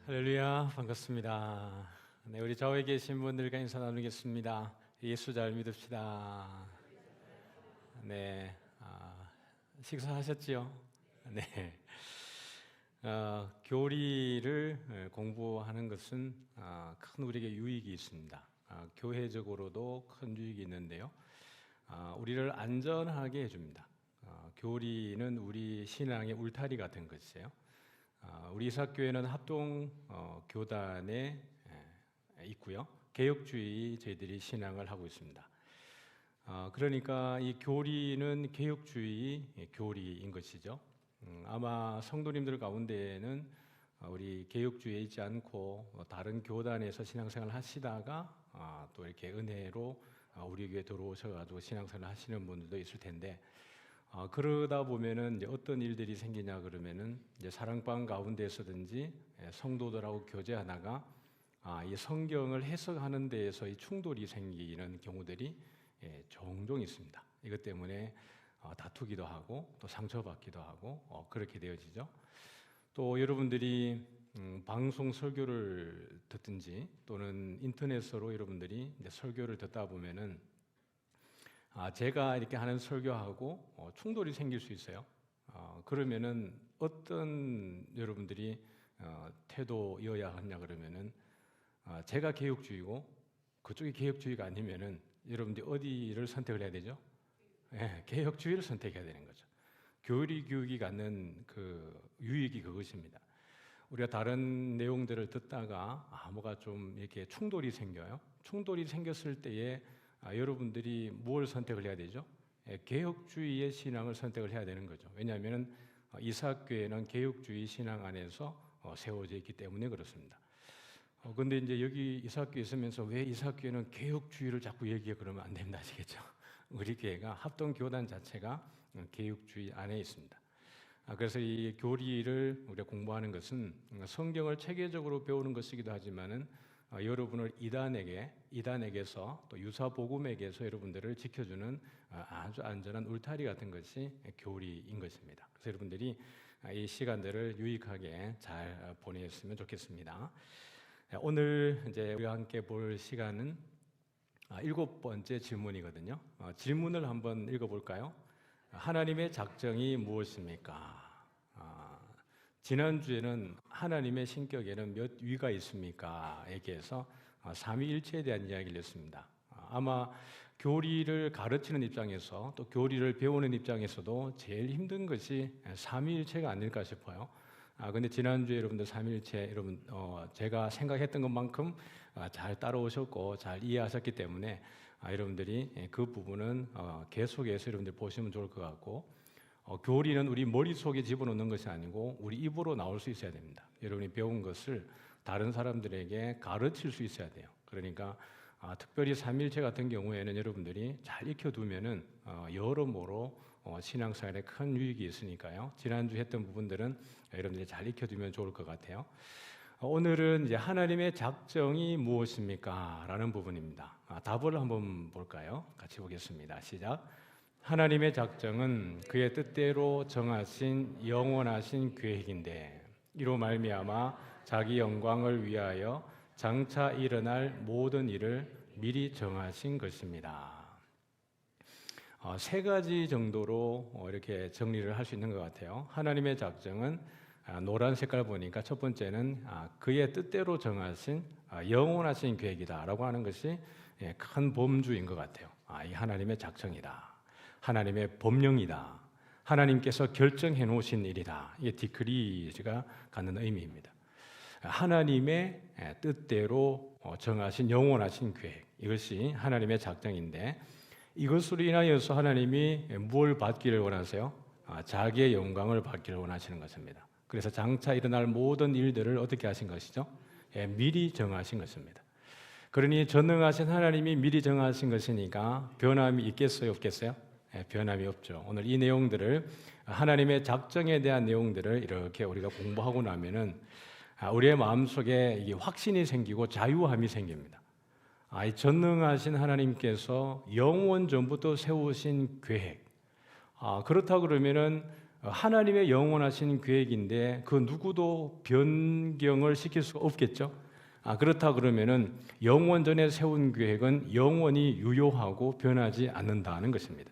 할렐루야, 반갑습니다. 네, 우리 좌우에 계신 분들과 인사 나누겠습니다. 예수 잘 믿읍시다. 네, 식사하셨지요? 네. 교리를 공부하는 것은 큰 우리에게 유익이 있습니다. 교회적으로도 큰 유익이 있는데요. 우리를 안전하게 해줍니다. 교리는 우리 신앙의 울타리 같은 것이에요. 우리 이삭교회는 합동 교단에 있고요. 개혁주의 저희들이 신앙을 하고 있습니다. 그러니까 이 교리는 개혁주의 교리인 것이죠. 아마 성도님들 가운데에는 우리 개혁주의에 있지 않고 다른 교단에서 신앙생활을 하시다가 또 이렇게 은혜로 우리 교회 들어오셔가지고 신앙생활을 하시는 분들도 있을 텐데, 그러다 보면은 이제 어떤 일들이 생기냐 그러면은 이제 사랑방 가운데서든지 성도들하고 교제하다가 이 성경을 해석하는 데에서 이 충돌이 생기는 경우들이 종종 있습니다. 이것 때문에 다투기도 하고 또 상처받기도 하고 그렇게 되어지죠. 또 여러분들이 방송 설교를 듣든지 또는 인터넷으로 여러분들이 이제 설교를 듣다 보면은 제가 이렇게 하는 설교하고 충돌이 생길 수 있어요. 그러면은 어떤 여러분들이 태도여야 하냐 그러면은 제가 개혁주의고 그쪽이 개혁주의가 아니면은 여러분들이 어디를 선택을 해야 되죠? 개혁주의를 선택해야 되는 거죠. 교리 교육이 갖는 그 유익이 그것입니다. 우리가 다른 내용들을 듣다가 뭐가 좀 이렇게 충돌이 생겨요. 충돌이 생겼을 때에 여러분들이 뭘 선택을 해야 되죠? 개혁주의의 신앙을 선택을 해야 되는 거죠. 왜냐하면 이삭교회는 개혁주의 신앙 안에서 세워져 있기 때문에 그렇습니다. 근데 이제 여기 이삭교회 있으면서 왜 이삭교회는 개혁주의를 자꾸 얘기해 그러면 안 됩니다. 아시겠죠? 우리 교회가 합동교단 자체가 개혁주의 안에 있습니다. 그래서 이 교리를 우리가 공부하는 것은 성경을 체계적으로 배우는 것이기도 하지만은 여러분을 이단에게서 또 유사복음에게서 여러분들을 지켜주는 아주 안전한 울타리 같은 것이 교리인 것입니다. 그래서 여러분들이 이 시간들을 유익하게 잘 보냈으면 좋겠습니다. 오늘 이제 우리가 함께 볼 시간은 7번째 질문이거든요. 질문을 한번 읽어볼까요? 하나님의 작정이 무엇입니까? 지난주에는 하나님의 신격에는 몇 위가 있습니까? 얘기해서 삼위일체에 대한 이야기를 했습니다. 아마 교리를 가르치는 입장에서 또 교리를 배우는 입장에서도 제일 힘든 것이 삼위일체가 아닐까 싶어요. 근데 지난주에 여러분들 삼위일체 여러분 제가 생각했던 것만큼 잘 따라오셨고 잘 이해하셨기 때문에 여러분들이 그 부분은 계속해서 여러분들 보시면 좋을 것 같고, 교리는 우리 머릿속에 집어넣는 것이 아니고 우리 입으로 나올 수 있어야 됩니다. 여러분이 배운 것을 다른 사람들에게 가르칠 수 있어야 돼요. 그러니까 특별히 삼일체 같은 경우에는 여러분들이 잘 익혀두면은 여러모로 신앙생활에 큰 유익이 있으니까요. 지난주 했던 부분들은 여러분들이 잘 익혀두면 좋을 것 같아요. 오늘은 이제 하나님의 작정이 무엇입니까? 라는 부분입니다. 답을 한번 볼까요? 같이 보겠습니다. 시작. 하나님의 작정은 그의 뜻대로 정하신 영원하신 계획인데 이로 말미암아 자기 영광을 위하여 장차 일어날 모든 일을 미리 정하신 것입니다. 세 가지 정도로 이렇게 정리를 할 수 있는 것 같아요. 하나님의 작정은 노란 색깔 보니까 첫 번째는 그의 뜻대로 정하신 영원하신 계획이다라고 하는 것이 큰 범주인 것 같아요. 이 하나님의 작정이다. 하나님의 법령이다. 하나님께서 결정해 놓으신 일이다. 이게 디크리가 갖는 의미입니다. 하나님의 뜻대로 정하신 영원하신 계획, 이것이 하나님의 작정인데 이것으로 인하여서 하나님이 뭘 받기를 원하세요? 자기의 영광을 받기를 원하시는 것입니다. 그래서 장차 일어날 모든 일들을 어떻게 하신 것이죠? 미리 정하신 것입니다. 그러니 전능하신 하나님이 미리 정하신 것이니까 변함이 있겠어요, 없겠어요? 변함이 없죠. 오늘 이 내용들을 하나님의 작정에 대한 내용들을 이렇게 우리가 공부하고 나면은 우리의 마음속에 이게 확신이 생기고 자유함이 생깁니다. 이 전능하신 하나님께서 영원 전부터 세우신 계획. 그렇다 그러면은 하나님의 영원하신 계획인데 그 누구도 변경을 시킬 수가 없겠죠. 그렇다 그러면은 영원 전에 세운 계획은 영원히 유효하고 변하지 않는다는 것입니다.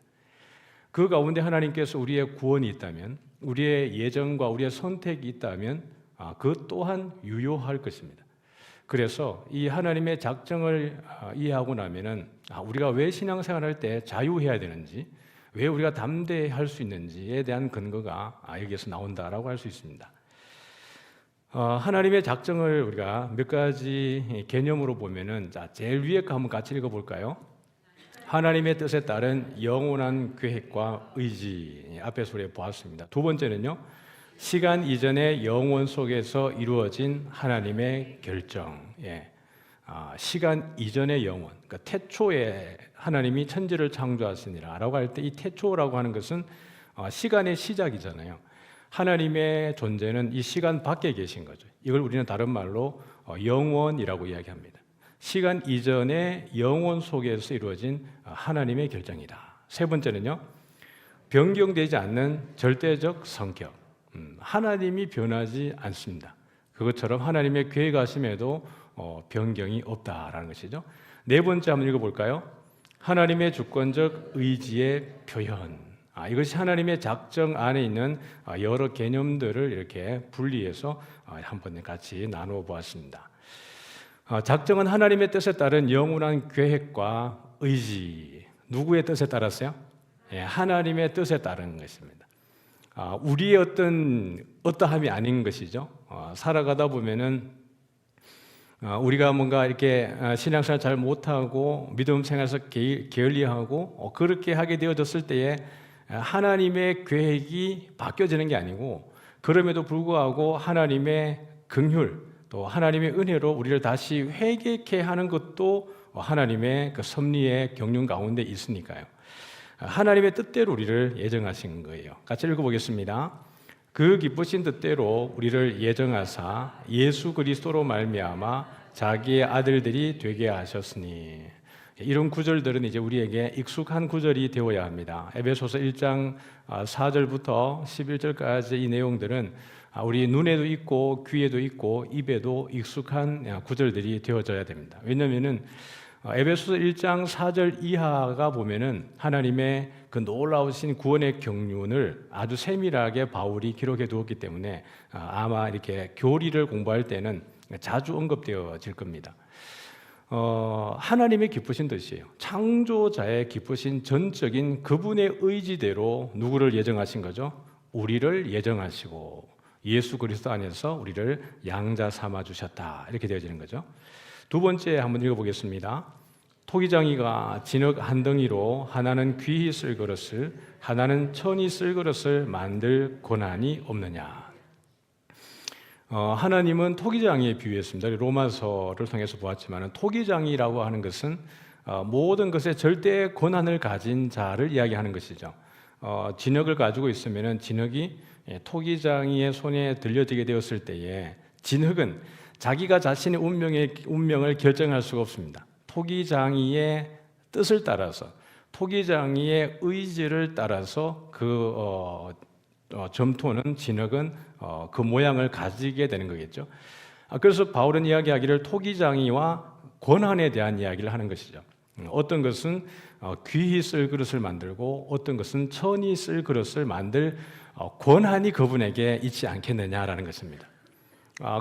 그 가운데 하나님께서 우리의 구원이 있다면, 우리의 예정과 우리의 선택이 있다면 그 또한 유효할 것입니다. 그래서 이 하나님의 작정을 이해하고 나면은 우리가 왜 신앙생활할 때 자유해야 되는지, 왜 우리가 담대할 수 있는지에 대한 근거가 여기에서 나온다라고 할 수 있습니다. 하나님의 작정을 우리가 몇 가지 개념으로 보면은, 제일 위에 거 한번 같이 읽어볼까요? 하나님의 뜻에 따른 영원한 계획과 의지, 앞에서 우리가 보았습니다. 두 번째는요, 시간 이전의 영원 속에서 이루어진 하나님의 결정. 시간 이전의 영원, 그러니까 태초에 하나님이 천지를 창조하시니라라고 할 때 이 태초라고 하는 것은 시간의 시작이잖아요. 하나님의 존재는 이 시간 밖에 계신 거죠. 이걸 우리는 다른 말로 영원이라고 이야기합니다. 시간 이전의 영원 속에서 이루어진 하나님의 결정이다. 세 번째는요, 변경되지 않는 절대적 성격. 하나님이 변하지 않습니다. 그것처럼 하나님의 계획하심에도 변경이 없다라는 것이죠. 네 번째 한번 읽어볼까요? 하나님의 주권적 의지의 표현. 이것이 하나님의 작정 안에 있는 여러 개념들을 이렇게 분리해서 한번 같이 나누어 보았습니다. 작정은 하나님의 뜻에 따른 영원한 계획과 의지. 누구의 뜻에 따랐어요? 하나님의 뜻에 따른 것입니다. 우리의 어떠함이 아닌 것이죠. 살아가다 보면은 우리가 뭔가 이렇게 신앙생활 잘 못하고 믿음 생활에서 게을리하고 그렇게 하게 되어졌을 때에 하나님의 계획이 바뀌어지는 게 아니고, 그럼에도 불구하고 하나님의 긍휼 또 하나님의 은혜로 우리를 다시 회개케 하는 것도 하나님의 그 섭리의 경륜 가운데 있으니까요. 하나님의 뜻대로 우리를 예정하신 거예요. 같이 읽어보겠습니다. 그 기쁘신 뜻대로 우리를 예정하사 예수 그리스도로 말미암아 자기의 아들들이 되게 하셨으니. 이런 구절들은 이제 우리에게 익숙한 구절이 되어야 합니다. 에베소서 1장 4절부터 11절까지 이 내용들은 우리 눈에도 있고 귀에도 있고 입에도 익숙한 구절들이 되어져야 됩니다. 왜냐하면은 에베소서 1장 4절 이하가 보면은 하나님의 그 놀라우신 구원의 경륜을 아주 세밀하게 바울이 기록해 두었기 때문에 아마 이렇게 교리를 공부할 때는 자주 언급되어질 겁니다. 하나님의 기쁘신 뜻이에요. 창조자의 기쁘신 전적인 그분의 의지대로 누구를 예정하신 거죠? 우리를 예정하시고 예수 그리스도 안에서 우리를 양자 삼아 주셨다, 이렇게 되어지는 거죠. 두 번째 한번 읽어보겠습니다. 토기장이가 진흙 한 덩이로 하나는 귀히 쓸 그릇을 하나는 천히 쓸 그릇을 만들 권한이 없느냐. 하나님은 토기장이에 비유했습니다. 로마서를 통해서 보았지만 토기장이라고 하는 것은 모든 것에 절대 권한을 가진 자를 이야기하는 것이죠. 진흙을 가지고 있으면 진흙이 토기장이의 손에 들려지게 되었을 때에 진흙은 자기가 자신의 운명을 결정할 수가 없습니다. 토기장이의 뜻을 따라서, 토기장이의 의지를 따라서 그 점토는, 진흙은 그 모양을 가지게 되는 거겠죠. 그래서 바울은 이야기하기를 토기장이와 권한에 대한 이야기를 하는 것이죠. 어떤 것은 귀히 쓸 그릇을 만들고 어떤 것은 천히 쓸 그릇을 만들 권한이 그분에게 있지 않겠느냐라는 것입니다.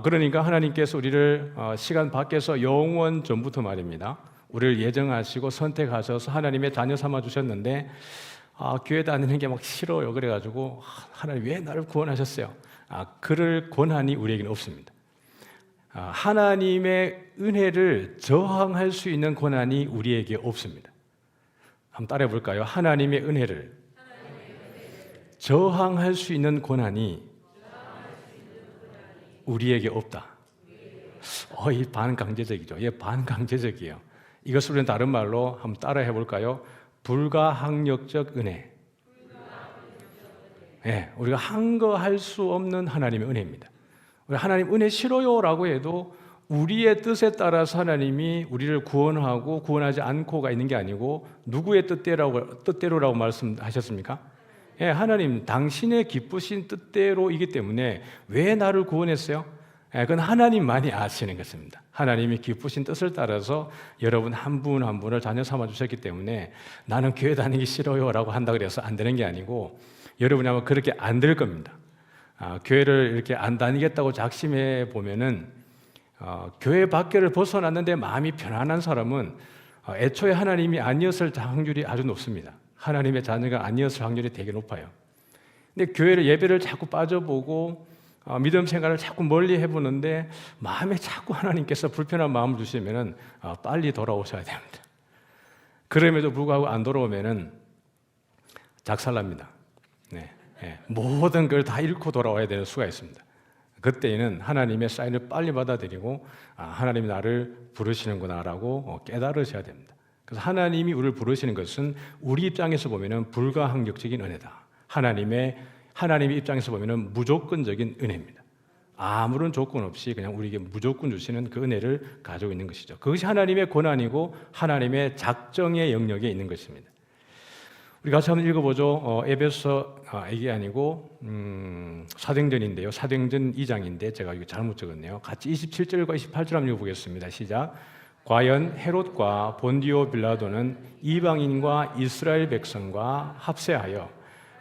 그러니까 하나님께서 우리를 시간 밖에서 영원 전부터 말입니다, 우리를 예정하시고 선택하셔서 하나님의 자녀 삼아 주셨는데 교회 다니는 게 막 싫어요. 그래가지고 하나님 왜 나를 구원하셨어요? 그럴 권한이 우리에게는 없습니다. 하나님의 은혜를 저항할 수 있는 권한이 우리에게 없습니다. 한번 따라해 볼까요? 하나님의 은혜를 저항할 수 있는 권한이 우리에게 없다. 이 반강제적이죠. 반강제적이에요. 이것을 우리는 다른 말로 한번 따라해 볼까요? 불가항력적 은혜. 우리가 한거할 수 없는 하나님의 은혜입니다. 우리 하나님 은혜 싫어요라고 해도 우리의 뜻에 따라서 하나님이 우리를 구원하고 구원하지 않고가 있는 게 아니고 누구의 뜻대로라고 말씀하셨습니까? 예, 하나님 당신의 기쁘신 뜻대로이기 때문에 왜 나를 구원했어요? 예, 그건 하나님만이 아시는 것입니다. 하나님이 기쁘신 뜻을 따라서 여러분 한 분 한 분을 자녀 삼아 주셨기 때문에 나는 교회 다니기 싫어요 라고 한다 그래서 안 되는 게 아니고 여러분이 아마 그렇게 안 될 겁니다. 교회를 이렇게 안 다니겠다고 작심해 보면은 교회 밖을 벗어났는데 마음이 편안한 사람은 애초에 하나님이 아니었을 확률이 아주 높습니다. 하나님의 자녀가 아니었을 확률이 되게 높아요. 근데 교회를 예배를 자꾸 빠져보고 믿음 생활을 자꾸 멀리 해보는데 마음에 자꾸 하나님께서 불편한 마음을 주시면은 빨리 돌아오셔야 됩니다. 그럼에도 불구하고 안 돌아오면은 작살납니다. 네. 모든 걸 다 잃고 돌아와야 되는 수가 있습니다. 그때에는 하나님의 사인을 빨리 받아들이고 하나님이 나를 부르시는구나라고 깨달으셔야 됩니다. 그래서 하나님이 우리를 부르시는 것은 우리 입장에서 보면은 불가항력적인 은혜다. 하나님의 입장에서 보면은 무조건적인 은혜입니다. 아무런 조건 없이 그냥 우리에게 무조건 주시는 그 은혜를 가지고 있는 것이죠. 그것이 하나님의 권한이고 하나님의 작정의 영역에 있는 것입니다. 우리 같이 한번 읽어보죠. 에베소 이게 아니고 사도행전인데요. 사도행전 2장인데 제가 이거 잘못 적었네요. 같이 27절과 28절 한번 읽어보겠습니다. 시작. 과연 헤롯과 본디오 빌라도는 이방인과 이스라엘 백성과 합세하여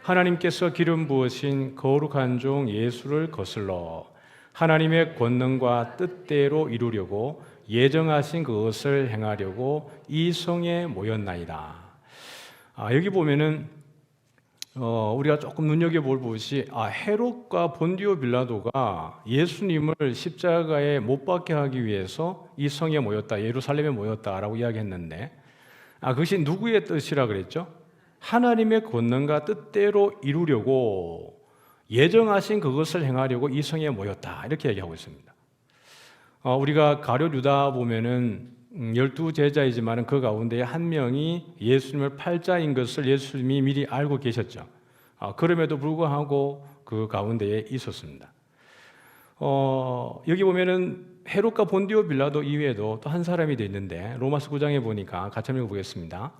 하나님께서 기름 부으신 거룩한 종 예수를 거슬러 하나님의 권능과 뜻대로 이루려고 예정하신 그것을 행하려고 이 성에 모였나이다. 여기 보면은 우리가 조금 눈여겨볼 것이 헤롯과 본디오 빌라도가 예수님을 십자가에 못 박게 하기 위해서 이 성에 모였다, 예루살렘에 모였다라고 이야기했는데 그것이 누구의 뜻이라 그랬죠? 하나님의 권능과 뜻대로 이루려고 예정하신 그것을 행하려고 이 성에 모였다 이렇게 얘기하고 있습니다. 우리가 가룟 유다 보면은 12제자이지만 그 가운데 한 명이 예수님을 팔자인 것을 예수님이 미리 알고 계셨죠. 그럼에도 불구하고 그 가운데에 있었습니다. 여기 보면은 헤롯과 본디오 빌라도 이외에도 또 한 사람이 돼 있는데 로마서 9장에 보니까 같이 한번 읽어보겠습니다.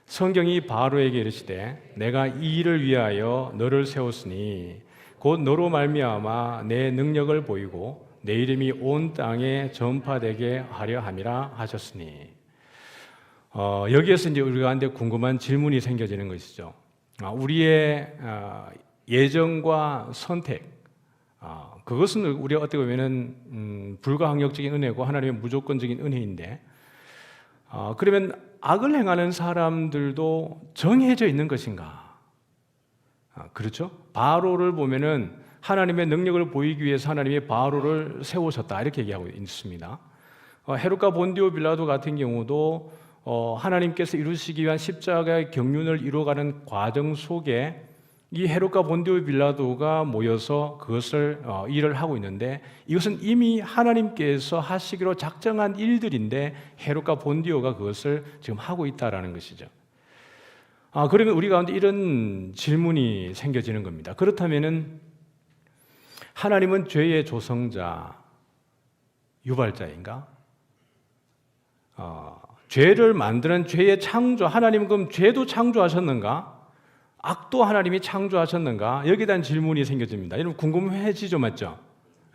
성경이 바로에게 이르시되 내가 이 일을 위하여 너를 세웠으니 곧 너로 말미암아 내 능력을 보이고 내 이름이 온 땅에 전파되게 하려 함이라 하셨으니 여기에서 이제 우리가 한데 궁금한 질문이 생겨지는 것이죠. 우리의 예정과 선택 그것은 우리가 어떻게 보면은 불가항력적인 은혜고 하나님의 무조건적인 은혜인데 그러면 악을 행하는 사람들도 정해져 있는 것인가? 그렇죠? 바로를 보면은 하나님의 능력을 보이기 위해서 하나님이 바로를 세우셨다 이렇게 얘기하고 있습니다. 헤롯과 본디오 빌라도 같은 경우도 하나님께서 이루시기 위한 십자가의 경륜을 이루어가는 과정 속에 이 헤롯과 본디오 빌라도가 모여서 그것을 일을 하고 있는데 이것은 이미 하나님께서 하시기로 작정한 일들인데 헤롯과 본디오가 그것을 지금 하고 있다라는 것이죠. 그러면 우리 가운데 이런 질문이 생겨지는 겁니다. 그렇다면은 하나님은 죄의 조성자, 유발자인가? 죄를 만드는 죄의 창조, 하나님은 그럼 죄도 창조하셨는가? 악도 하나님이 창조하셨는가? 여기에 대한 질문이 생겨집니다. 여러분 궁금해지죠, 맞죠?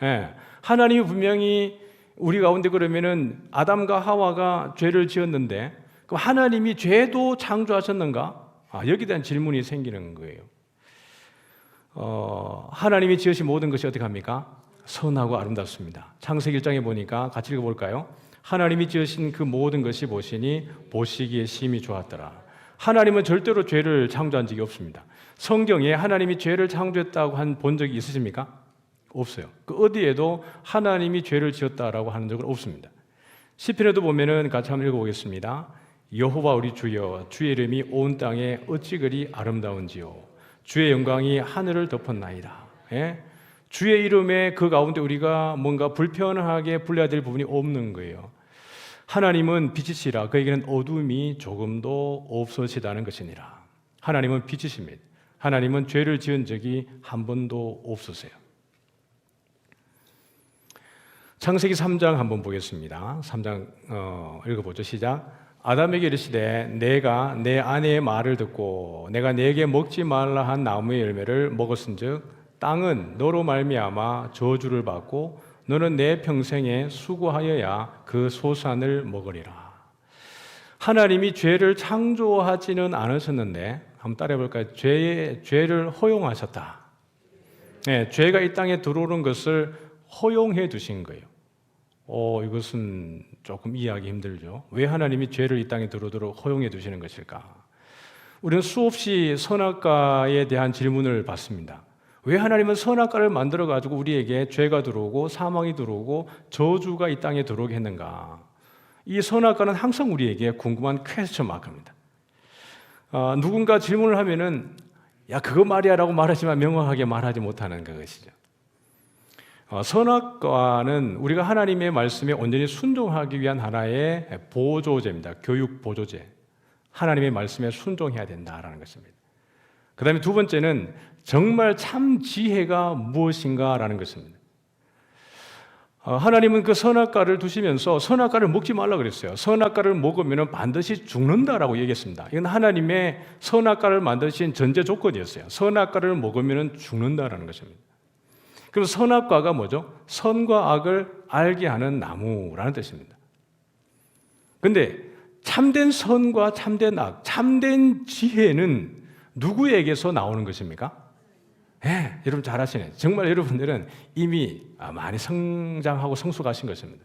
예. 하나님이 분명히 우리 가운데 그러면은 아담과 하와가 죄를 지었는데 그럼 하나님이 죄도 창조하셨는가? 여기에 대한 질문이 생기는 거예요. 하나님이 지으신 모든 것이 어떻게 합니까? 선하고 아름답습니다. 창세기 1장에 보니까 같이 읽어볼까요? 하나님이 지으신 그 모든 것이 보시니 보시기에 심히 좋았더라. 하나님은 절대로 죄를 창조한 적이 없습니다. 성경에 하나님이 죄를 창조했다고 본 적이 있으십니까? 없어요. 그 어디에도 하나님이 죄를 지었다라고 하는 적은 없습니다. 시편에도 보면은 같이 한번 읽어보겠습니다. 여호와 우리 주여 주의 이름이 온 땅에 어찌 그리 아름다운지요 주의 영광이 하늘을 덮었나이다. 예? 주의 이름에 그 가운데 우리가 뭔가 불편하게 불러야 될 부분이 없는 거예요. 하나님은 빛이시라 그에게는 어둠이 조금도 없으시다는 것이니라. 하나님은 빛이십니다. 하나님은 죄를 지은 적이 한 번도 없으세요. 창세기 3장 한번 보겠습니다. 3장 읽어보죠. 시작. 아담에게 이르시되 내가 내 아내의 말을 듣고 내가 네게 먹지 말라 한 나무의 열매를 먹었은즉 땅은 너로 말미암아 저주를 받고 너는 내 평생에 수고하여야 그 소산을 먹으리라. 하나님이 죄를 창조하지는 않으셨는데 한번 따라해 볼까요? 죄를 허용하셨다. 네, 죄가 이 땅에 들어오는 것을 허용해 두신 거예요. 이것은 조금 이해하기 힘들죠. 왜 하나님이 죄를 이 땅에 들어오도록 허용해 두시는 것일까? 우리는 수없이 선악과에 대한 질문을 받습니다. 왜 하나님은 선악과를 만들어 가지고 우리에게 죄가 들어오고 사망이 들어오고 저주가 이 땅에 들어오게 했는가? 이 선악과는 항상 우리에게 궁금한 퀘스천 마크입니다. 누군가 질문을 하면은 야 그거 말이야라고 말하지만 명확하게 말하지 못하는 그것이죠. 선악과는 우리가 하나님의 말씀에 온전히 순종하기 위한 하나의 보조제입니다. 교육 보조제. 하나님의 말씀에 순종해야 된다라는 것입니다. 그 다음에 두 번째는 정말 참 지혜가 무엇인가라는 것입니다. 하나님은 그 선악과를 두시면서 선악과를 먹지 말라 그랬어요. 선악과를 먹으면 반드시 죽는다라고 얘기했습니다. 이건 하나님의 선악과를 만드신 전제 조건이었어요. 선악과를 먹으면 죽는다라는 것입니다. 그럼 선악과가 뭐죠? 선과 악을 알게 하는 나무라는 뜻입니다. 그런데 참된 선과 참된 악, 참된 지혜는 누구에게서 나오는 것입니까? 네, 여러분 잘 아시네. 정말 여러분들은 이미 많이 성장하고 성숙하신 것입니다.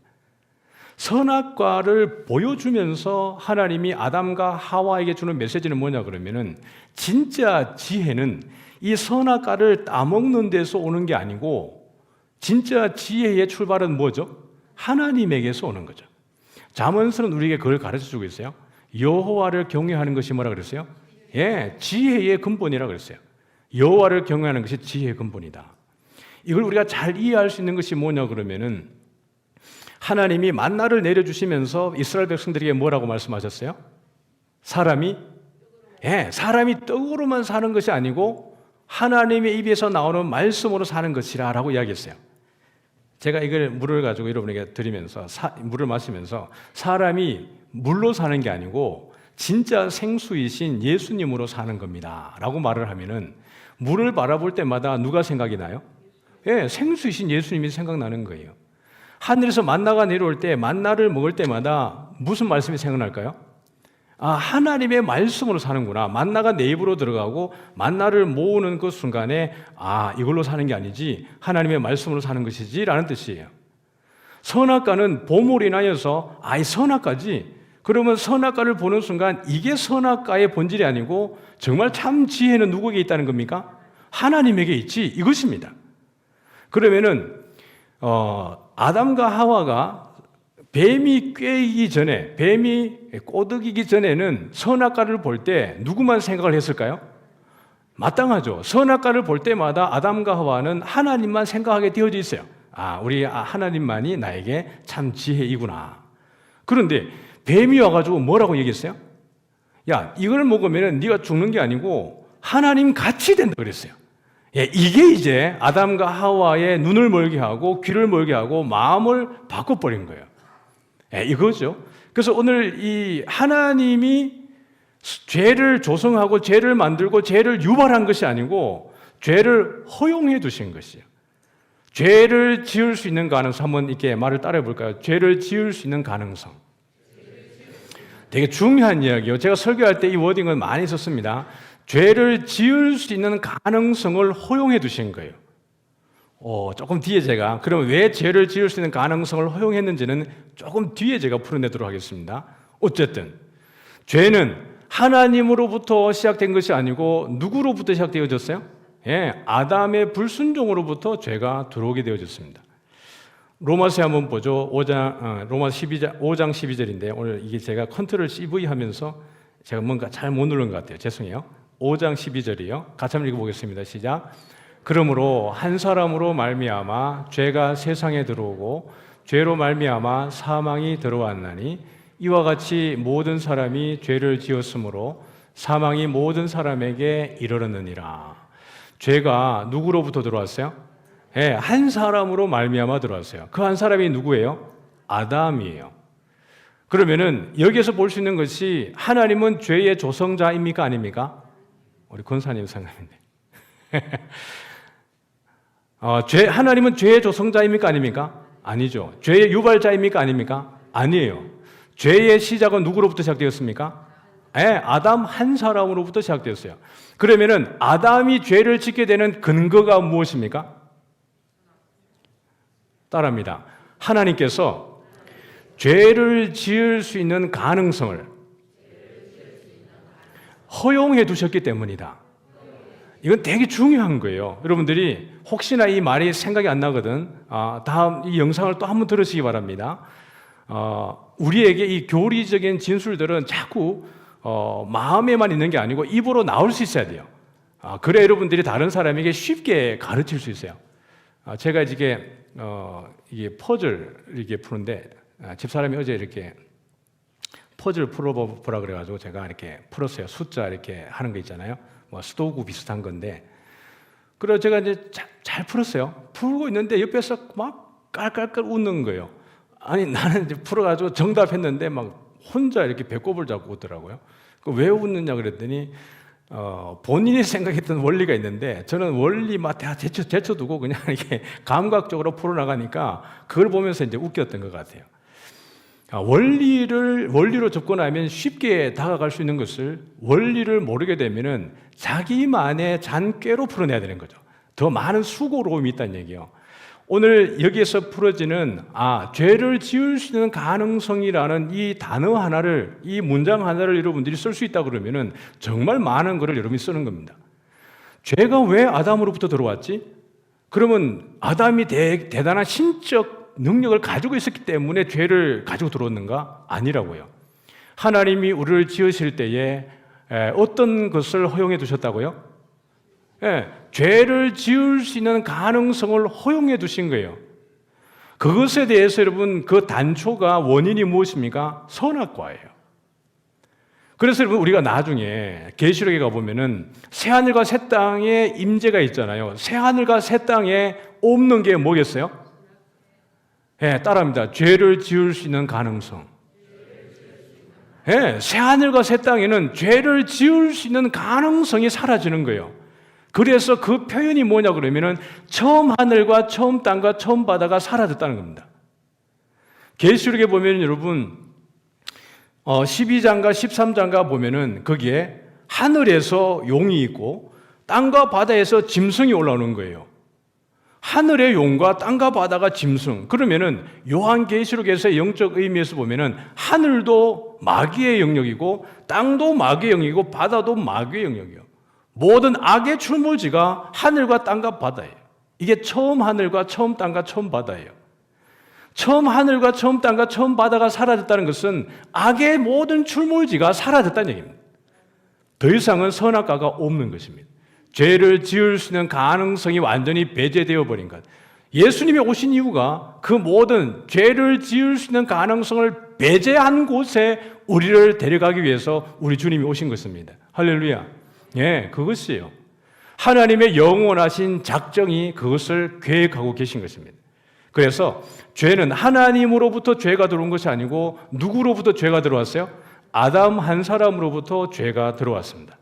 선악과를 보여주면서 하나님이 아담과 하와에게 주는 메시지는 뭐냐 그러면은 진짜 지혜는 이 선악과를 따먹는 데서 오는 게 아니고 진짜 지혜의 출발은 뭐죠? 하나님에게서 오는 거죠. 잠언서는 우리에게 그걸 가르쳐주고 있어요. 여호와를 경외하는 것이 뭐라 그랬어요? 예, 지혜의 근본이라 그랬어요. 여호와를 경외하는 것이 지혜의 근본이다. 이걸 우리가 잘 이해할 수 있는 것이 뭐냐 그러면은 하나님이 만나를 내려주시면서 이스라엘 백성들에게 뭐라고 말씀하셨어요? 사람이 떡으로만 사는 것이 아니고 하나님의 입에서 나오는 말씀으로 사는 것이라 라고 이야기했어요. 제가 이걸 물을 가지고 여러분에게 드리면서 물을 마시면서 사람이 물로 사는 게 아니고 진짜 생수이신 예수님으로 사는 겁니다 라고 말을 하면은 물을 바라볼 때마다 누가 생각이 나요? 예, 생수이신 예수님이 생각나는 거예요. 하늘에서 만나가 내려올 때 만나를 먹을 때마다 무슨 말씀이 생각날까요? 하나님의 말씀으로 사는구나. 만나가 내 입으로 들어가고 만나를 모으는 그 순간에 이걸로 사는 게 아니지 하나님의 말씀으로 사는 것이지 라는 뜻이에요. 선악과는 보물이 인하여서 이 선악과지. 그러면 선악과를 보는 순간 이게 선악과의 본질이 아니고 정말 참 지혜는 누구에게 있다는 겁니까? 하나님에게 있지 이것입니다. 그러면은 아담과 하와가 뱀이 꾀이기 전에, 뱀이 꼬드기기 전에는 선악과를 볼 때 누구만 생각을 했을까요? 마땅하죠. 선악과를 볼 때마다 아담과 하와는 하나님만 생각하게 되어져 있어요. 우리 하나님만이 나에게 참 지혜이구나. 그런데 뱀이 와가지고 뭐라고 얘기했어요? 야, 이걸 먹으면 네가 죽는 게 아니고 하나님 같이 된다 그랬어요. 이게 이제 아담과 하와의 눈을 멀게 하고 귀를 멀게 하고 마음을 바꿔버린 거예요. 이거죠. 그래서 오늘 이 하나님이 죄를 조성하고 죄를 만들고 죄를 유발한 것이 아니고 죄를 허용해 두신 것이에요. 죄를 지을 수 있는 가능성, 한번 이렇게 말을 따라해 볼까요? 죄를 지을 수 있는 가능성. 되게 중요한 이야기예요. 제가 설교할 때 이 워딩을 많이 썼습니다. 죄를 지을 수 있는 가능성을 허용해 두신 거예요. 조금 뒤에 제가 그럼 왜 죄를 지을 수 있는 가능성을 허용했는지는 조금 뒤에 제가 풀어내도록 하겠습니다. 어쨌든 죄는 하나님으로부터 시작된 것이 아니고 누구로부터 시작되어졌어요? 아담의 불순종으로부터 죄가 들어오게 되어졌습니다. 로마서에 한번 보죠. 로마서 5장 12절인데 오늘 이게 제가 컨트롤 CV 하면서 제가 뭔가 잘 못 누른 것 같아요. 죄송해요. 5장 12절이요. 같이 한번 읽어보겠습니다. 시작. 그러므로 한 사람으로 말미암아 죄가 세상에 들어오고 죄로 말미암아 사망이 들어왔나니 이와 같이 모든 사람이 죄를 지었으므로 사망이 모든 사람에게 이르렀느니라. 죄가 누구로부터 들어왔어요? 한 사람으로 말미암아 들어왔어요. 그 한 사람이 누구예요? 아담이에요. 그러면은 여기에서 볼 수 있는 것이 하나님은 죄의 조성자입니까 아닙니까? 우리 권사님 생각인데 하나님은 죄의 조성자입니까 아닙니까? 아니죠. 죄의 유발자입니까 아닙니까? 아니에요. 죄의 시작은 누구로부터 시작되었습니까? 아담 한 사람으로부터 시작되었어요. 그러면은 아담이 죄를 짓게 되는 근거가 무엇입니까? 따라합니다. 하나님께서 죄를 지을 수 있는 가능성을 허용해 두셨기 때문이다. 이건 되게 중요한 거예요. 여러분들이 혹시나 이 말이 생각이 안 나거든, 다음 이 영상을 또 한번 들으시기 바랍니다. 우리에게 이 교리적인 진술들은 자꾸 마음에만 있는 게 아니고 입으로 나올 수 있어야 돼요. 그래 여러분들이 다른 사람에게 쉽게 가르칠 수 있어요. 제가 이게 퍼즐 이렇게 푸는데 집사람이 어제 이렇게 퍼즐 풀어보라 그래가지고 제가 이렇게 풀었어요. 숫자 이렇게 하는 거 있잖아요. 뭐 수도구 비슷한 건데, 그래서 제가 이제 잘 풀었어요. 풀고 있는데 옆에서 막 깔깔깔 웃는 거예요. 아니 나는 이제 풀어가지고 정답했는데 막 혼자 이렇게 배꼽을 잡고 웃더라고요. 왜 웃느냐 그랬더니 본인이 생각했던 원리가 있는데 저는 원리 막 다 제쳐두고 그냥 이렇게 감각적으로 풀어나가니까 그걸 보면서 이제 웃겼던 것 같아요. 원리로 접근하면 쉽게 다가갈 수 있는 것을 원리를 모르게 되면은 자기만의 잔꾀로 풀어내야 되는 거죠. 더 많은 수고로움이 있다는 얘기예요. 오늘 여기에서 풀어지는 죄를 지을 수 있는 가능성이라는 이 단어 하나를, 이 문장 하나를 여러분들이 쓸 수 있다 그러면은 정말 많은 것을 여러분이 쓰는 겁니다. 죄가 왜 아담으로부터 들어왔지? 그러면 아담이 대단한 신적 능력을 가지고 있었기 때문에 죄를 가지고 들어왔는가? 아니라고요. 하나님이 우리를 지으실 때에 어떤 것을 허용해 두셨다고요? 죄를 지을 수 있는 가능성을 허용해 두신 거예요. 그것에 대해서 여러분 그 단초가 원인이 무엇입니까? 선악과예요. 그래서 여러분 우리가 나중에 계시록에 가보면은 새하늘과 새 땅에 임재가 있잖아요. 새하늘과 새 땅에 없는 게 뭐겠어요? 따라합니다. 죄를 지을 수 있는 가능성. 새하늘과 새 땅에는 죄를 지을 수 있는 가능성이 사라지는 거예요. 그래서 그 표현이 뭐냐 그러면은 처음 하늘과 처음 땅과 처음 바다가 사라졌다는 겁니다. 계시록에 보면 여러분 12장과 13장과 보면은 거기에 하늘에서 용이 있고 땅과 바다에서 짐승이 올라오는 거예요. 하늘의 용과 땅과 바다가 짐승. 그러면은 요한계시록에서의 영적 의미에서 보면은 하늘도 마귀의 영역이고 땅도 마귀의 영역이고 바다도 마귀의 영역이에요. 모든 악의 출몰지가 하늘과 땅과 바다예요. 이게 처음 하늘과 처음 땅과 처음 바다예요. 처음 하늘과 처음 땅과 처음 바다가 사라졌다는 것은 악의 모든 출몰지가 사라졌다는 얘기입니다. 더 이상은 선악과가 없는 것입니다. 죄를 지을 수 있는 가능성이 완전히 배제되어 버린 것. 예수님이 오신 이유가 그 모든 죄를 지을 수 있는 가능성을 배제한 곳에 우리를 데려가기 위해서 우리 주님이 오신 것입니다. 할렐루야. 그것이에요. 하나님의 영원하신 작정이 그것을 계획하고 계신 것입니다. 그래서 죄는 하나님으로부터 죄가 들어온 것이 아니고 누구로부터 죄가 들어왔어요? 아담 한 사람으로부터 죄가 들어왔습니다.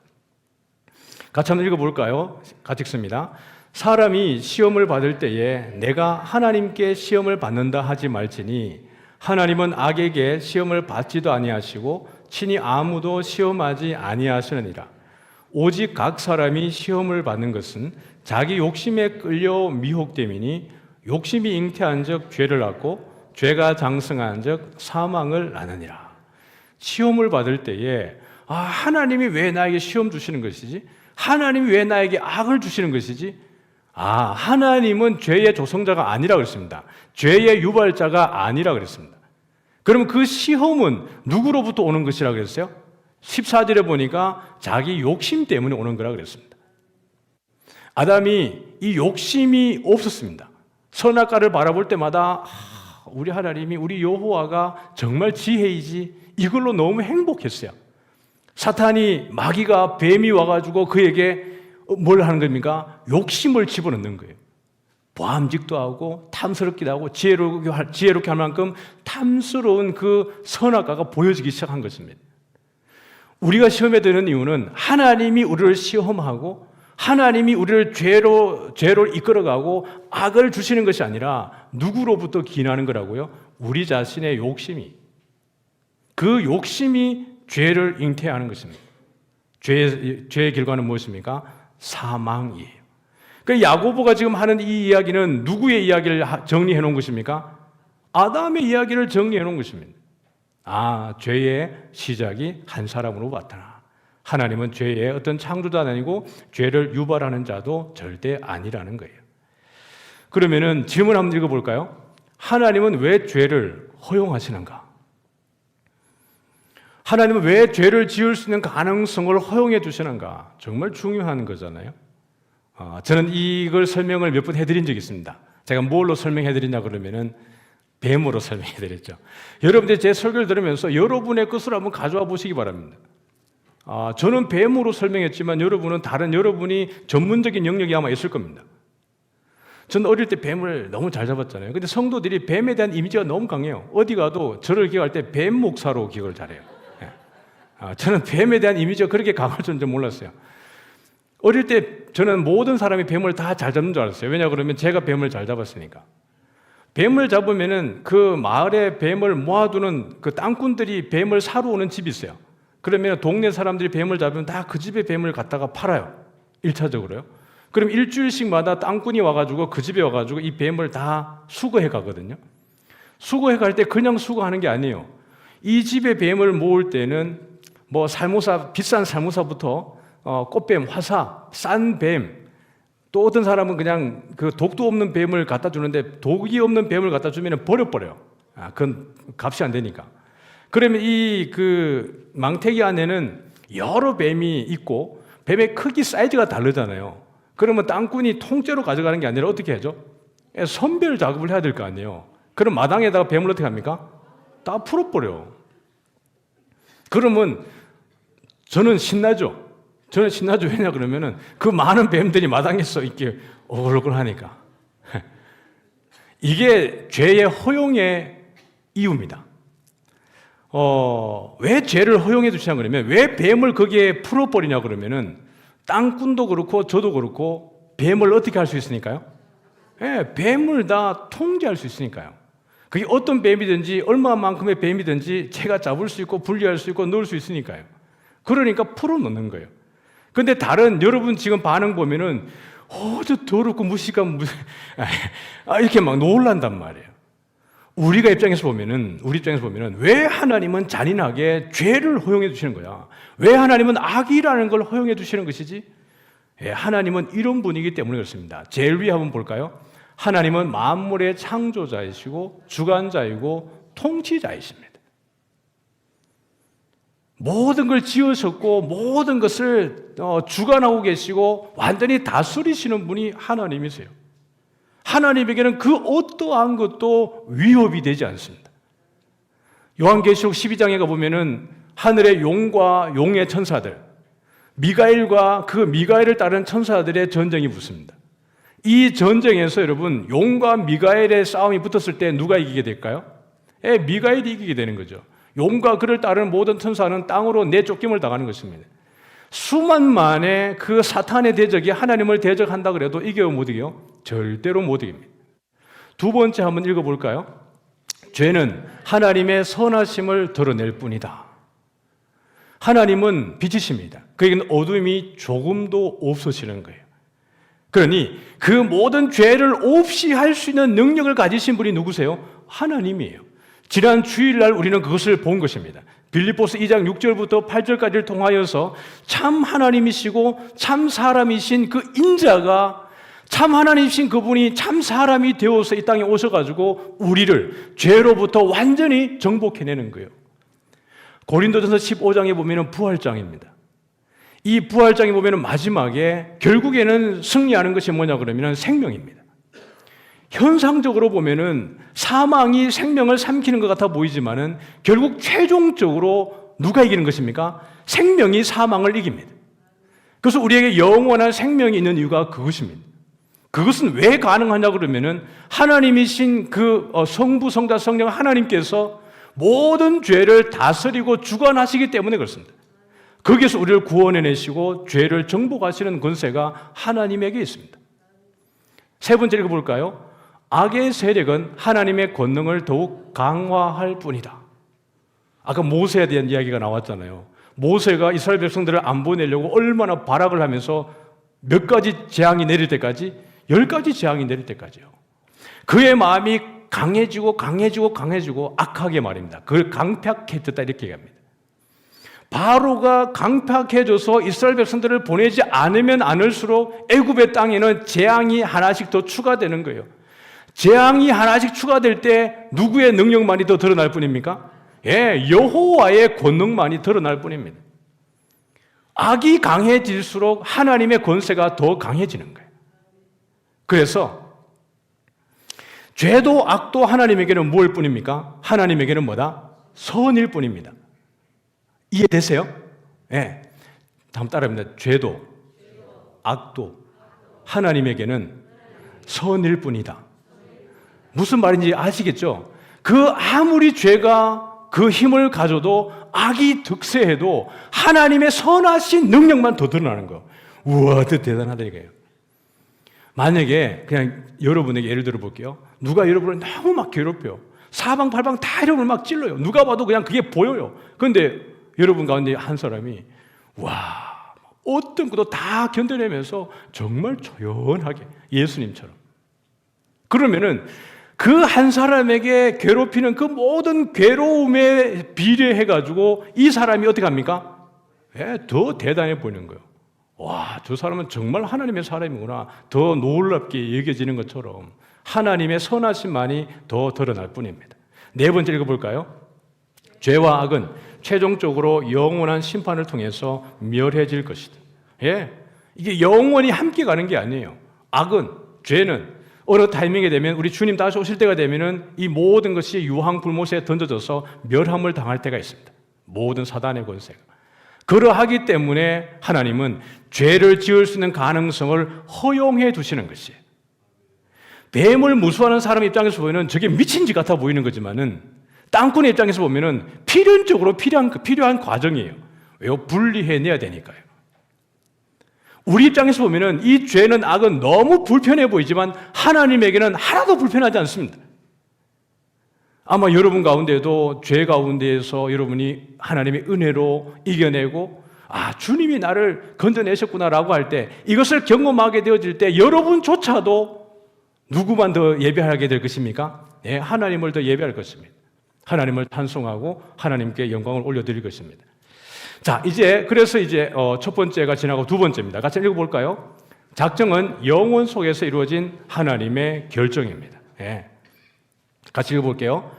같이 한번 읽어볼까요? 같이 읽습니다. 사람이 시험을 받을 때에 내가 하나님께 시험을 받는다 하지 말지니 하나님은 악에게 시험을 받지도 아니하시고 친히 아무도 시험하지 아니하시느니라. 오직 각 사람이 시험을 받는 것은 자기 욕심에 끌려 미혹됨이니 욕심이 잉태한 적 죄를 낳고 죄가 장성한 적 사망을 낳느니라. 시험을 받을 때에 하나님이 왜 나에게 시험 주시는 것이지? 하나님이 왜 나에게 악을 주시는 것이지? 하나님은 죄의 조성자가 아니라 그랬습니다. 죄의 유발자가 아니라 그랬습니다. 그럼 그 시험은 누구로부터 오는 것이라 그랬어요? 14절에 보니까 자기 욕심 때문에 오는 거라 그랬습니다. 아담이 이 욕심이 없었습니다. 선악과를 바라볼 때마다 우리 하나님이, 우리 여호와가 정말 지혜이지, 이걸로 너무 행복했어요. 사탄이, 마귀가, 뱀이 와가지고 그에게 뭘 하는 겁니까? 욕심을 집어넣는 거예요. 보암직도 하고 탐스럽기도 하고 지혜롭게 할 만큼 탐스러운 그 선악과가 보여지기 시작한 것입니다. 우리가 시험에 드는 이유는 하나님이 우리를 시험하고 하나님이 우리를 죄로 이끌어가고 악을 주시는 것이 아니라 누구로부터 기인하는 거라고요? 우리 자신의 욕심이. 그 욕심이 죄를 잉태하는 것입니다. 죄의 결과는 무엇입니까? 사망이에요. 그러니까 야고보가 지금 하는 이 이야기는 누구의 이야기를 정리해 놓은 것입니까? 아담의 이야기를 정리해 놓은 것입니다. 죄의 시작이 한 사람으로 나타나. 하나님은 죄의 어떤 창조자도 아니고 죄를 유발하는 자도 절대 아니라는 거예요. 그러면은 질문 한번 읽어볼까요? 하나님은 왜 죄를 허용하시는가? 하나님은 왜 죄를 지을 수 있는 가능성을 허용해 주시는가? 정말 중요한 거잖아요. 저는 이걸 설명을 몇 번 해드린 적이 있습니다. 제가 뭘로 설명해드리냐 그러면은 뱀으로 설명해드렸죠. 여러분들 제 설교를 들으면서 여러분의 것을 한번 가져와 보시기 바랍니다. 저는 뱀으로 설명했지만 여러분은 다른 여러분이 전문적인 영역이 아마 있을 겁니다. 저는 어릴 때 뱀을 너무 잘 잡았잖아요. 근데 성도들이 뱀에 대한 이미지가 너무 강해요. 어디 가도 저를 기억할 때 뱀 목사로 기억을 잘해요. 저는 뱀에 대한 이미지가 그렇게 강할 줄은 몰랐어요. 어릴 때 저는 모든 사람이 뱀을 다 잘 잡는 줄 알았어요. 왜냐 그러면 제가 뱀을 잘 잡았으니까. 뱀을 잡으면은 그 마을에 뱀을 모아두는 그 땅꾼들이 뱀을 사러 오는 집이 있어요. 그러면 동네 사람들이 뱀을 잡으면 다 그 집에 뱀을 갖다가 팔아요. 1차적으로요. 그럼 일주일씩마다 땅꾼이 와가지고 그 집에 와가지고 이 뱀을 다 수거해 가거든요. 수거해 갈 때 그냥 수거하는 게 아니에요. 이 집에 뱀을 모을 때는 뭐 비싼 살모사부터 꽃뱀, 화사, 싼 뱀, 또 어떤 사람은 그냥 그 독도 없는 뱀을 갖다 주는데 독이 없는 뱀을 갖다 주면 버려버려요. 그건 값이 안 되니까. 그러면 이 그 망태기 안에는 여러 뱀이 있고 뱀의 크기 사이즈가 다르잖아요. 그러면 땅꾼이 통째로 가져가는 게 아니라 어떻게 하죠? 선별 작업을 해야 될 거 아니에요. 그럼 마당에다가 뱀을 어떻게 합니까? 다 풀어버려. 그러면 저는 신나죠. 왜냐 그러면은 그 많은 뱀들이 마당에서 이렇게 오글오글하니까. 이게 죄의 허용의 이유입니다. 왜 죄를 허용해 주시냐 그러면 왜 뱀을 거기에 풀어버리냐 그러면은 땅꾼도 그렇고 저도 그렇고 뱀을 어떻게 할 수 있으니까요? 뱀을 다 통제할 수 있으니까요. 그게 어떤 뱀이든지 얼마만큼의 뱀이든지 제가 잡을 수 있고 분리할 수 있고 넣을 수 있으니까요. 그러니까 풀어놓는 거예요. 근데 다른 여러분 지금 반응 보면은 저 더럽고 무식한 이렇게 막 놀란단 말이에요. 우리 입장에서 보면은 왜 하나님은 잔인하게 죄를 허용해 주시는 거야? 왜 하나님은 악이라는 걸 허용해 주시는 것이지? 하나님은 이런 분이기 때문에 그렇습니다. 제일 위에 한번 볼까요? 하나님은 만물의 창조자이시고 주관자이고 통치자이십니다. 모든 걸 지으셨고 모든 것을 주관하고 계시고 완전히 다스리시는 분이 하나님이세요. 하나님에게는 그 어떠한 것도 위협이 되지 않습니다. 요한계시록 12장에 가보면은 하늘의 용과 용의 천사들, 미가엘과 그 미가엘을 따르는 천사들의 전쟁이 붙습니다. 이 전쟁에서 여러분 용과 미가엘의 싸움이 붙었을 때 누가 이기게 될까요? 미가엘이 이기게 되는 거죠. 용과 그를 따르는 모든 천사는 땅으로 내쫓김을 당하는 것입니다. 수만만의 그 사탄의 대적이 하나님을 대적한다 그래도 이겨요, 못 이겨요? 절대로 못 이깁니다. 두 번째 한번 읽어볼까요? 죄는 하나님의 선하심을 드러낼 뿐이다. 하나님은 빛이십니다. 그에게는 어둠이 조금도 없으시는 거예요. 그러니 그 모든 죄를 없이 할 수 있는 능력을 가지신 분이 누구세요? 하나님이에요. 지난 주일날 우리는 그것을 본 것입니다. 빌립보서 2장 6절부터 8절까지를 통하여서 참 하나님이시고 참 사람이신 그 인자가 참 하나님이신 그분이 참 사람이 되어서 이 땅에 오셔가지고 우리를 죄로부터 완전히 정복해내는 거예요. 고린도전서 15장에 보면 부활장입니다. 이 부활장에 보면 마지막에 결국에는 승리하는 것이 뭐냐 그러면 생명입니다. 현상적으로 보면은 사망이 생명을 삼키는 것 같아 보이지만은 결국 최종적으로 누가 이기는 것입니까? 생명이 사망을 이깁니다. 그래서 우리에게 영원한 생명이 있는 이유가 그것입니다. 그것은 왜 가능하냐 그러면은 하나님이신 그 성부, 성자, 성령 하나님께서 모든 죄를 다스리고 주관하시기 때문에 그렇습니다. 거기에서 우리를 구원해내시고 죄를 정복하시는 권세가 하나님에게 있습니다. 세 번째 읽어볼까요? 악의 세력은 하나님의 권능을 더욱 강화할 뿐이다. 아까 모세에 대한 이야기가 나왔잖아요. 모세가 이스라엘 백성들을 안 보내려고 얼마나 발악을 하면서 몇 가지 재앙이 내릴 때까지 10가지 재앙이 내릴 때까지요. 그의 마음이 강해지고 악하게 말입니다. 그걸 강팍해졌다 이렇게 얘기합니다. 바로가 강팍해져서 이스라엘 백성들을 보내지 않으면 않을수록 애굽의 땅에는 재앙이 하나씩 더 추가되는 거예요. 재앙이 하나씩 추가될 때 누구의 능력만이 더 드러날 뿐입니까? 여호와의 권능만이 드러날 뿐입니다. 악이 강해질수록 하나님의 권세가 더 강해지는 거예요. 그래서 죄도 악도 하나님에게는 무엇일 뿐입니까? 하나님에게는 뭐다? 선일 뿐입니다. 이해되세요? 다음 따라합니다. 죄도 악도 하나님에게는 선일 뿐이다. 무슨 말인지 아시겠죠? 그 아무리 죄가 그 힘을 가져도 악이 득세해도 하나님의 선하신 능력만 더 드러나는 거예요. 우와, 더 대단하다 이거예요. 만약에 그냥 여러분에게 예를 들어 볼게요. 누가 여러분을 너무 막 괴롭혀요. 사방팔방 다 여러분을 막 찔러요. 누가 봐도 그냥 그게 보여요. 그런데 여러분 가운데 한 사람이 와, 어떤 것도 다 견뎌내면서 정말 조연하게 예수님처럼. 그러면은 그 한 사람에게 괴롭히는 그 모든 괴로움에 비례해가지고 이 사람이 어떻게 합니까? 더 대단해 보이는 거예요. 와, 저 사람은 정말 하나님의 사람이구나. 더 놀랍게 여겨지는 것처럼 하나님의 선하심만이 더 드러날 뿐입니다. 네 번째 읽어볼까요? 죄와 악은 최종적으로 영원한 심판을 통해서 멸해질 것이다. 이게 영원히 함께 가는 게 아니에요. 악은, 죄는 어느 타이밍에 되면 우리 주님 다시 오실 때가 되면은 이 모든 것이 유황불못에 던져져서 멸함을 당할 때가 있습니다. 모든 사단의 권세가. 그러하기 때문에 하나님은 죄를 지을 수 있는 가능성을 허용해 두시는 것이에요. 뱀을 무수하는 사람 입장에서 보면 저게 미친 짓 같아 보이는 거지만은 땅꾼의 입장에서 보면은 필연적으로 필요한 과정이에요. 왜요? 분리해내야 되니까요. 우리 입장에서 보면은 이 죄는 악은 너무 불편해 보이지만 하나님에게는 하나도 불편하지 않습니다. 아마 여러분 가운데도 죄 가운데에서 여러분이 하나님의 은혜로 이겨내고 주님이 나를 건져내셨구나라고 할 때 이것을 경험하게 되어질 때 여러분조차도 누구만 더 예배하게 될 것입니까? 하나님을 더 예배할 것입니다. 하나님을 찬송하고 하나님께 영광을 올려드릴 것입니다. 자, 그래서 첫 번째가 지나고 두 번째입니다. 같이 읽어볼까요? 작정은 영혼 속에서 이루어진 하나님의 결정입니다. 같이 읽어볼게요.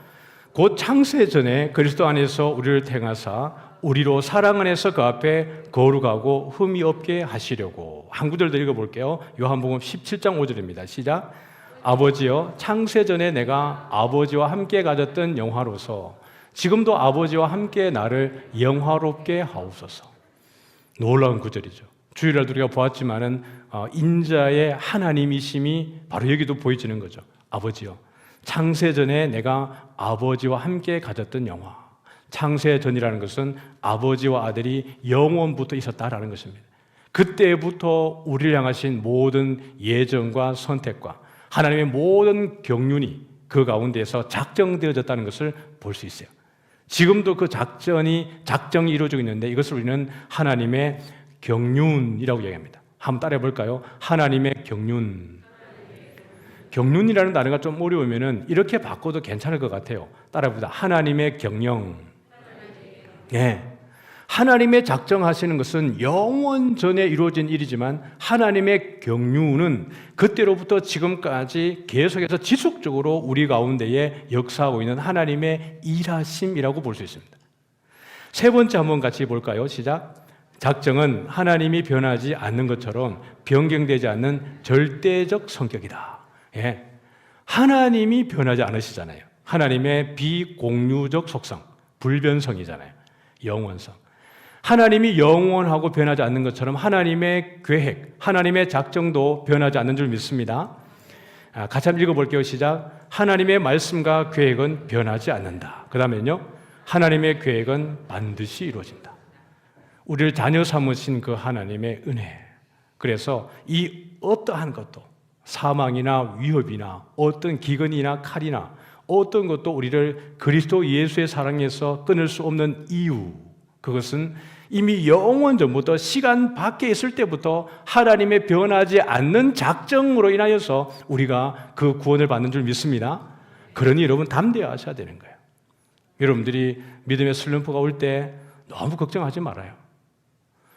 곧 창세 전에 그리스도 안에서 우리를 택하사 우리로 사랑 안에서 그 앞에 거룩하고 흠이 없게 하시려고. 한 구절 더 읽어볼게요. 요한복음 17장 5절입니다. 시작. 아버지여, 창세 전에 내가 아버지와 함께 가졌던 영화로서 지금도 아버지와 함께 나를 영화롭게 하옵소서. 놀라운 구절이죠. 주일날 우리가 보았지만은 인자의 하나님이심이 바로 여기도 보여지는 거죠. 아버지요, 창세 전에 내가 아버지와 함께 가졌던 영화. 창세 전이라는 것은 아버지와 아들이 영원부터 있었다라는 것입니다. 그때부터 우리를 향하신 모든 예정과 선택과 하나님의 모든 경륜이 그 가운데에서 작정되어졌다는 것을 볼 수 있어요. 지금도 그 작정이 이루어지고 있는데 이것을 우리는 하나님의 경륜이라고 얘기합니다. 한번 따라해 볼까요? 하나님의 경륜. 경륜이라는 단어가 좀 어려우면은 이렇게 바꿔도 괜찮을 것 같아요. 따라해보자. 하나님의 경영. 하나님의 작정하시는 것은 영원 전에 이루어진 일이지만 하나님의 경륜은 그때로부터 지금까지 계속해서 지속적으로 우리 가운데에 역사하고 있는 하나님의 일하심이라고 볼 수 있습니다. 세 번째 한번 같이 볼까요? 시작. 작정은 하나님이 변하지 않는 것처럼 변경되지 않는 절대적 성격이다. 하나님이 변하지 않으시잖아요. 하나님의 비공유적 속성, 불변성이잖아요. 영원성. 하나님이 영원하고 변하지 않는 것처럼 하나님의 계획, 하나님의 작정도 변하지 않는 줄 믿습니다. 같이 한번 읽어볼게요. 시작. 하나님의 말씀과 계획은 변하지 않는다. 그 다음에는요, 하나님의 계획은 반드시 이루어진다. 우리를 자녀 삼으신 그 하나님의 은혜. 그래서 이 어떠한 것도 사망이나 위협이나 어떤 기근이나 칼이나 어떤 것도 우리를 그리스도 예수의 사랑에서 끊을 수 없는 이유, 그것은 이미 영원 전부터 시간 밖에 있을 때부터 하나님의 변하지 않는 작정으로 인하여서 우리가 그 구원을 받는 줄 믿습니다. 그러니 여러분 담대하셔야 되는 거예요. 여러분들이 믿음의 슬럼프가 올 때 너무 걱정하지 말아요.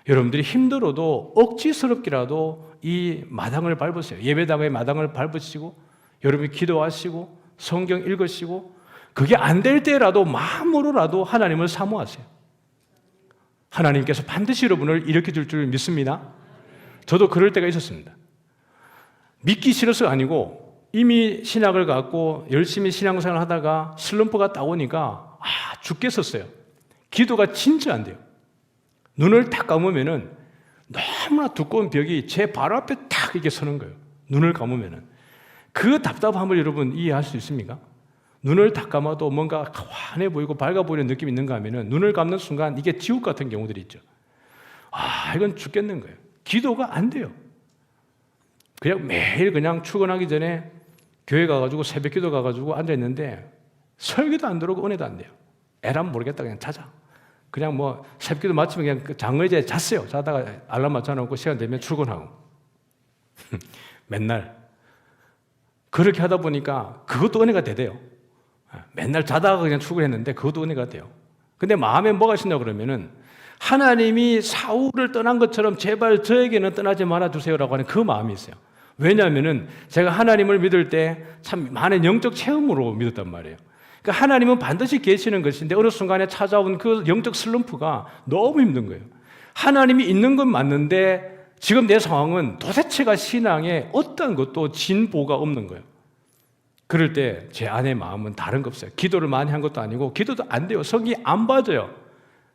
여러분들이 힘들어도 억지스럽게라도 이 마당을 밟으세요. 예배당의 마당을 밟으시고 여러분이 기도하시고 성경 읽으시고 그게 안 될 때라도 마음으로라도 하나님을 사모하세요. 하나님께서 반드시 여러분을 일으켜 줄 믿습니다. 저도 그럴 때가 있었습니다. 믿기 싫어서 아니고 이미 신학을 갖고 열심히 신앙생활을 하다가 슬럼프가 딱 오니까 죽겠었어요. 기도가 진짜 안 돼요. 눈을 딱 감으면은 너무나 두꺼운 벽이 제 바로 앞에 딱 이렇게 서는 거예요. 눈을 감으면은. 그 답답함을 여러분 이해할 수 있습니까? 눈을 딱 감아도 뭔가 환해 보이고 밝아 보이는 느낌이 있는가 하면은 눈을 감는 순간 이게 지옥 같은 경우들이 있죠. 이건 죽겠는 거예요. 기도가 안 돼요. 그냥 매일 그냥 출근하기 전에 교회 가가지고 새벽 기도 가가지고 앉아있는데 설교도 안 들어오고 은혜도 안 돼요. 에라면 모르겠다 그냥 자자. 그냥 뭐 새벽 기도 마치면 그냥 그 장의자에 잤어요. 자다가 알람 맞춰놓고 시간 되면 출근하고. 맨날. 그렇게 하다 보니까 그것도 은혜가 되대요. 맨날 자다가 그냥 출근했는데 그것도 은혜가 돼요. 근데 마음에 뭐가 있냐 그러면은 하나님이 사울을 떠난 것처럼 제발 저에게는 떠나지 말아주세요라고 하는 그 마음이 있어요. 왜냐하면은 제가 하나님을 믿을 때 참 많은 영적 체험으로 믿었단 말이에요. 그러니까 하나님은 반드시 계시는 것인데 어느 순간에 찾아온 그 영적 슬럼프가 너무 힘든 거예요. 하나님이 있는 건 맞는데 지금 내 상황은 도대체가 신앙에 어떤 것도 진보가 없는 거예요. 그럴 때 제 안의 마음은 다른 거 없어요. 기도를 많이 한 것도 아니고 기도도 안 돼요. 성이 안 봐져요.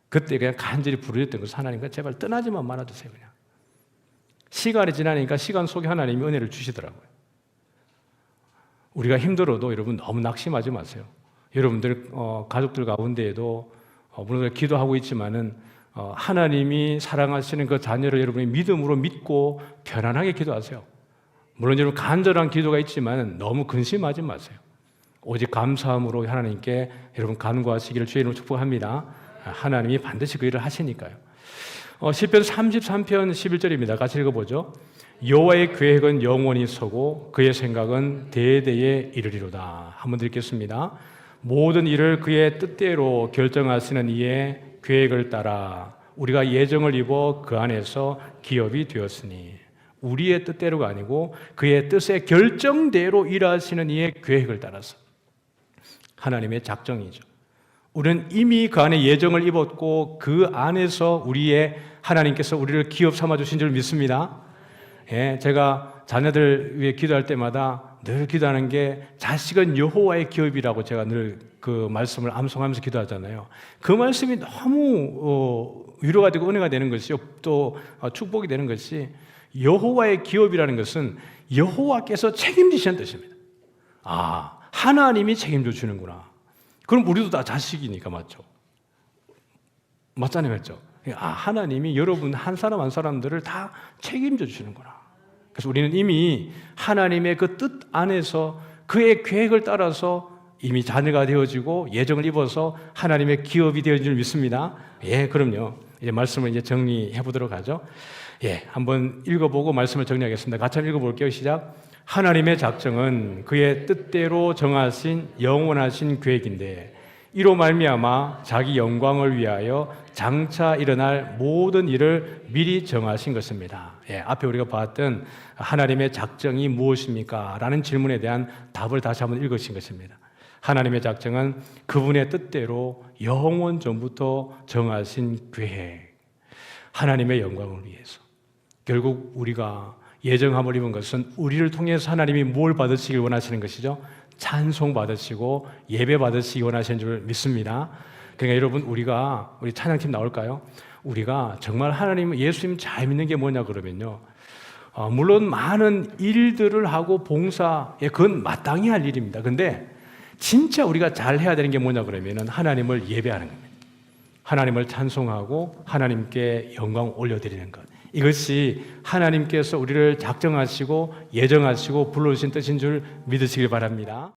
그때 그냥 간절히 부르짖던 것은 하나님과 제발 떠나지만 말아주세요. 그냥. 시간이 지나니까 시간 속에 하나님이 은혜를 주시더라고요. 우리가 힘들어도 여러분 너무 낙심하지 마세요. 여러분들 가족들 가운데에도 물론 기도하고 있지만은 하나님이 사랑하시는 그 자녀를 여러분이 믿음으로 믿고 편안하게 기도하세요. 물론 여러분 간절한 기도가 있지만 너무 근심하지 마세요. 오직 감사함으로 하나님께 여러분 간구하시기를 주의 이름으로 축복합니다. 하나님이 반드시 그 일을 하시니까요. 시편 33편 11절입니다. 같이 읽어보죠. 여호와의 계획은 영원히 서고 그의 생각은 대대에 이르리로다. 한번 읽겠습니다. 모든 일을 그의 뜻대로 결정하시는 이의 계획을 따라 우리가 예정을 입어 그 안에서 기업이 되었으니 우리의 뜻대로가 아니고 그의 뜻의 결정대로 일하시는 이의 계획을 따라서 하나님의 작정이죠. 우리는 이미 그 안에 예정을 입었고 그 안에서 하나님께서 우리를 기업 삼아주신 줄 믿습니다. 제가 자녀들 위해 기도할 때마다 늘 기도하는 게 자식은 여호와의 기업이라고 제가 늘 그 말씀을 암송하면서 기도하잖아요. 그 말씀이 너무 위로가 되고 은혜가 되는 것이요. 또 축복이 되는 것이 여호와의 기업이라는 것은 여호와께서 책임지시는 뜻입니다. 하나님이 책임져 주는구나. 그럼 우리도 다 자식이니까 맞죠? 맞잖아요, 맞죠? 하나님이 여러분 한 사람 한 사람들을 다 책임져 주시는구나. 그래서 우리는 이미 하나님의 그 뜻 안에서 그의 계획을 따라서 이미 자녀가 되어지고 예정을 입어서 하나님의 기업이 되어진 줄 믿습니다. 그럼요. 이제 말씀을 이제 정리해 보도록 하죠. 한번 읽어보고 말씀을 정리하겠습니다. 같이 한번 읽어볼게요. 시작. 하나님의 작정은 그의 뜻대로 정하신 영원하신 계획인데 이로 말미암아 자기 영광을 위하여 장차 일어날 모든 일을 미리 정하신 것입니다. 앞에 우리가 봤던 하나님의 작정이 무엇입니까? 라는 질문에 대한 답을 다시 한번 읽으신 것입니다. 하나님의 작정은 그분의 뜻대로 영원 전부터 정하신 계획, 하나님의 영광을 위해서. 결국 우리가 예정함을 입은 것은 우리를 통해서 하나님이 뭘 받으시길 원하시는 것이죠? 찬송 받으시고 예배 받으시기 원하시는 줄 믿습니다. 그러니까 여러분 우리 찬양팀 나올까요? 우리가 정말 하나님, 예수님 잘 믿는 게 뭐냐 그러면요, 물론 많은 일들을 하고 봉사에 그건 마땅히 할 일입니다. 근데 진짜 우리가 잘 해야 되는 게 뭐냐 그러면은 하나님을 예배하는 겁니다. 하나님을 찬송하고 하나님께 영광 올려드리는 것. 이것이 하나님께서 우리를 작정하시고 예정하시고 불러주신 뜻인 줄 믿으시길 바랍니다.